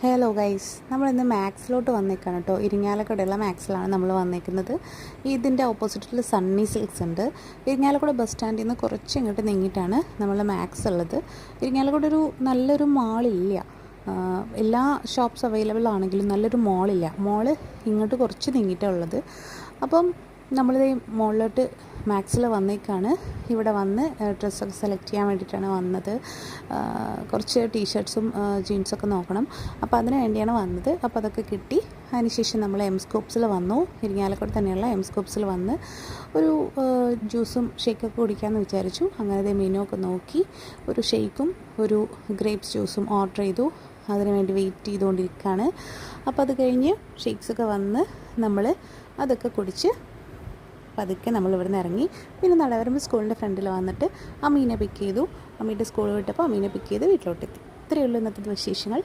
Hello guys, നമ്മളിന്ന് മാക്സിലോട്ട് വന്നേക്കാണ് കേട്ടോ. ഇരിങ്ങാലക്കുടയുള്ള മാക്സിലാണ് നമ്മൾ വന്നേക്കുന്നത്. ഇതിൻ്റെ ഓപ്പോസിറ്റിൽ സണ്ണി സിൽക്സ് ഉണ്ട്. ഇരിങ്ങാലക്കുട ബസ് സ്റ്റാൻഡിൽ നിന്ന് കുറച്ച് ഇങ്ങോട്ട് നീങ്ങിയിട്ടാണ് നമ്മൾ മാക്സ് ഉള്ളത്. ഇരിങ്ങാലക്കുട നല്ലൊരു മാളില്ല. എല്ലാ ഷോപ്സ് അവൈലബിൾ ആണെങ്കിലും നല്ലൊരു മാളില്ല. മോള് ഇങ്ങോട്ട് കുറച്ച് നീങ്ങിയിട്ടാണ് ഉള്ളത്. അപ്പം നമ്മളിത് മുകളിലോട്ട് മാക്സിൽ വന്നേക്കാണ്. ഇവിടെ വന്ന് ഡ്രസ്സൊക്കെ സെലക്ട് ചെയ്യാൻ വേണ്ടിയിട്ടാണ് വന്നത്. കുറച്ച് ടീഷർട്ട്സും ജീൻസൊക്കെ നോക്കണം. അപ്പോൾ അതിന് വേണ്ടിയാണ് വന്നത്. അപ്പോൾ അതൊക്കെ കിട്ടി. അതിനുശേഷം നമ്മൾ എം സ്കോപ്സിൽ വന്നു. ഇരിങ്ങാലക്കുട തന്നെയുള്ള എം സ്കോപ്സിൽ വന്ന് ഒരു ജ്യൂസും ഷേക്കൊക്കെ കുടിക്കാമെന്ന് വിചാരിച്ചു. അങ്ങനെ മെനു ഒക്കെ നോക്കി ഒരു ഷേക്കും ഒരു ഗ്രേപ്സ് ജ്യൂസും ഓർഡർ ചെയ്തു. അതിന് വേണ്ടി വെയിറ്റ് ചെയ്തുകൊണ്ടിരിക്കുകയാണ്. അപ്പോൾ അത് കഴിഞ്ഞ് ഷേക്സൊക്കെ വന്ന് നമ്മൾ അതൊക്കെ കുടിച്ച് പതുക്കെ നമ്മൾ ഇവിടെ നിന്ന് ഇറങ്ങി. പിന്നെ നടവരമ്പ് സ്കൂളിൻ്റെ ഫ്രണ്ടിൽ വന്നിട്ട് അമ്മീനെ പിക്ക് ചെയ്തു. അമ്മീൻ്റെ സ്കൂൾ വിട്ടപ്പോൾ അമ്മീനെ പിക്ക് ചെയ്ത് വീട്ടിലോട്ടെത്തി. ഇത്രയേ ഉള്ളൂ ഇന്നത്തെ വിശേഷങ്ങൾ.